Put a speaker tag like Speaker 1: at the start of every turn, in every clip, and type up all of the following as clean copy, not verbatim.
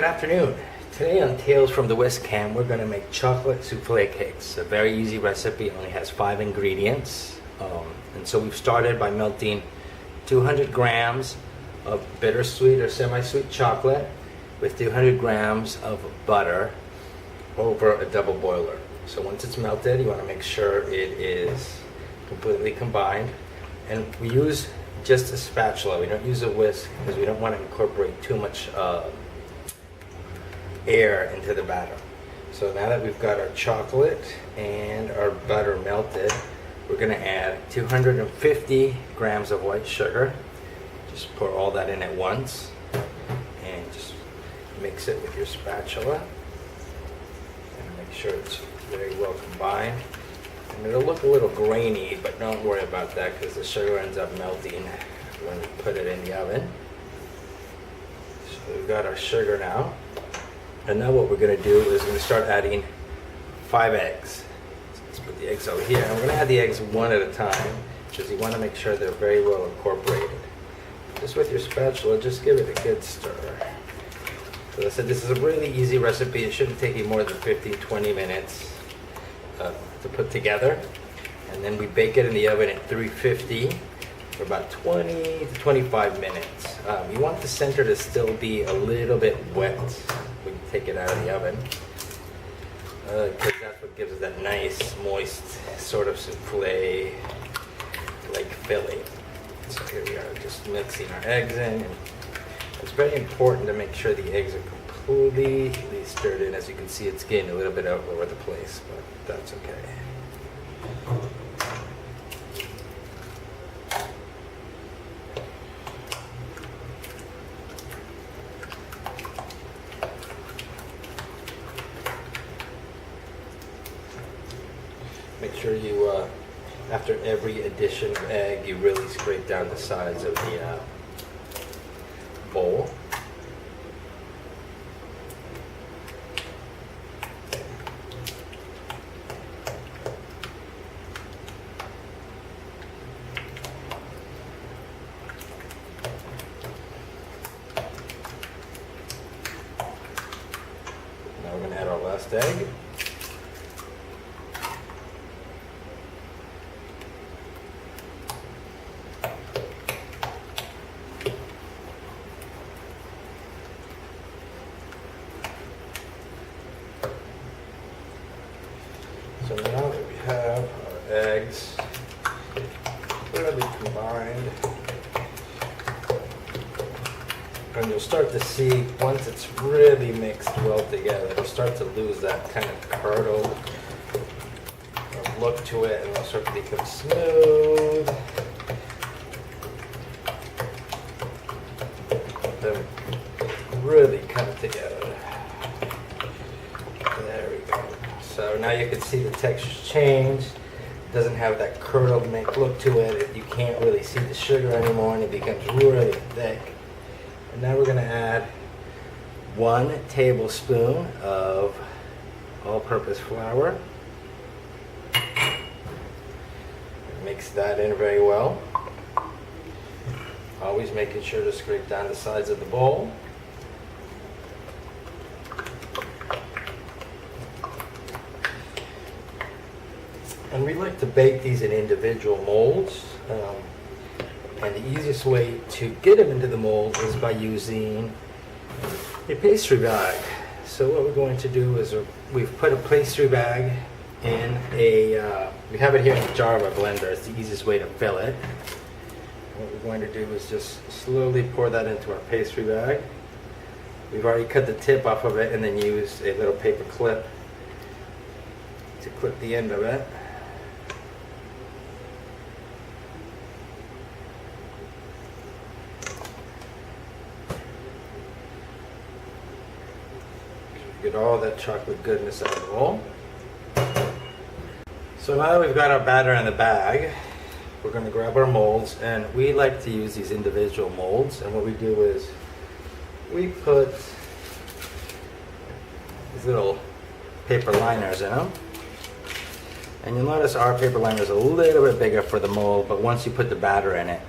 Speaker 1: good afternoon. Today on Tales from the Whisk Cam, we're going to make chocolate souffle cakes. A very easy recipe, only has 5 ingredients. And so we've started by melting 200 grams of bittersweet or semi-sweet chocolate with 200 grams of butter over a double boiler. So once it's melted, you want to make sure it is completely combined. And we use just a spatula. We don't use a whisk because we don't want to incorporate too much air into the batter. So now that we've got our chocolate and our butter melted, we're going to add 250 grams of white sugar. Just pour all that in at once and just mix it with your spatula and make sure it's very well combined. And it'll look a little grainy, but don't worry about that because the sugar ends up melting when we put it in the oven. So we've got our sugar now. And now what we're going to do is we're going to start adding 5 eggs. So let's put the eggs over here. And we're going to add the eggs one at a time because you want to make sure they're very well incorporated. Just with your spatula, just give it a good stir. So I said this is a really easy recipe. It shouldn't take you more than 15-20 minutes to put together. And then we bake it in the oven at 350 for about 20 to 25 minutes. You want the center to still be a little bit wet when you take it out of the oven, because that's what gives it that nice, moist, sort of souffle like filling. So here we are, just mixing our eggs in. And it's very important to make sure the eggs are completely stirred in. As you can see, it's getting a little bit all over the place, but that's okay. Make sure you, after every addition of egg, you really scrape down the sides of the bowl. Now we're going to add our last egg. So now that we have our eggs really combined, and you'll start to see once it's really mixed well together, it'll start to lose that kind of curdled look to it, and it'll start to become smooth. Let them really come together. There we go. So now you can see the texture's changed. It doesn't have that curdled look to it. You can't really see the sugar anymore, and it becomes really thick. And now we're going to add 1 tablespoon of all-purpose flour. Mix that in very well. Always making sure to scrape down the sides of the bowl. And we like to bake these in individual molds, and the easiest way to get them into the mold is by using a pastry bag. So what we're going to do is we've put a pastry bag in we have it here in the jar of our blender. It's the easiest way to fill it. What we're going to do is just slowly pour that into our pastry bag. We've already cut the tip off of it and then used a little paper clip to clip the end of it. Get all that chocolate goodness out of the bowl. So now that we've got our batter in the bag, we're going to grab our molds, and we like to use these individual molds. And what we do is we put these little paper liners in them. And you'll notice our paper liner is a little bit bigger for the mold, but once you put the batter in it,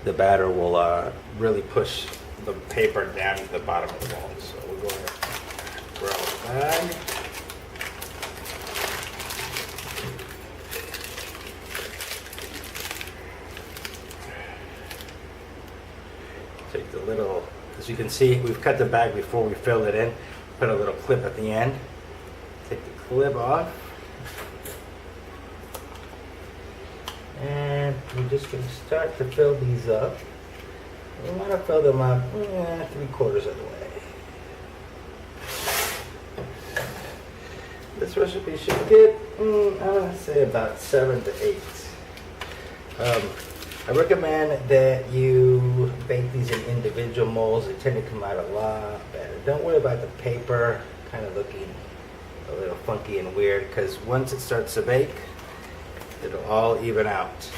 Speaker 1: the batter will really push the paper down to the bottom of the mold. So we're going to bag. Take the little, as you can see, we've cut the bag before we filled it in. Put a little clip at the end. Take the clip off. And we're just going to start to fill these up. We want to fill them up 3/4 of the way. This recipe should get, I'm going to say about 7 to 8. I recommend that you bake these in individual molds. They tend to come out a lot better. Don't worry about the paper kind of looking a little funky and weird, because once it starts to bake, it'll all even out.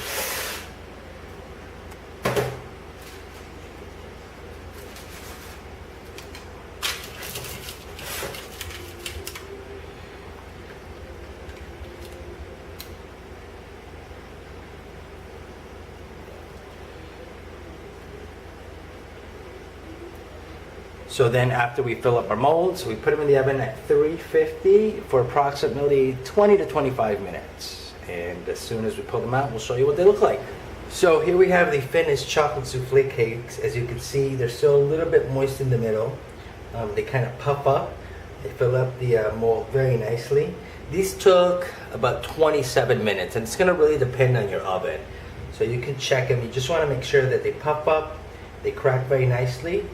Speaker 1: So then after we fill up our molds, we put them in the oven at 350 for approximately 20 to 25 minutes. And as soon as we pull them out, we'll show you what they look like. So here we have the finished chocolate souffle cakes. As you can see, they're still a little bit moist in the middle. They kind of puff up. They fill up the mold very nicely. These took about 27 minutes, and it's going to really depend on your oven. So you can check them. You just want to make sure that they puff up, they crack very nicely,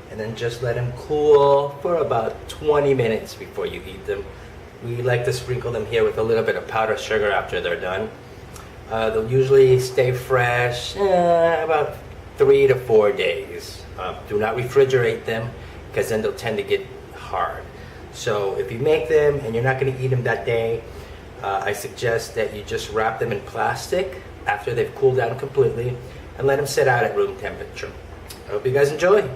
Speaker 1: and then just let them cool for about 20 minutes before you eat them. We like to sprinkle them here with a little bit of powdered sugar after they're done. They'll usually stay fresh about 3 to 4 days. Do not refrigerate them, because then they'll tend to get hard. So if you make them and you're not going to eat them that day, I suggest that you just wrap them in plastic after they've cooled down completely and let them sit out at room temperature. I hope you guys enjoy.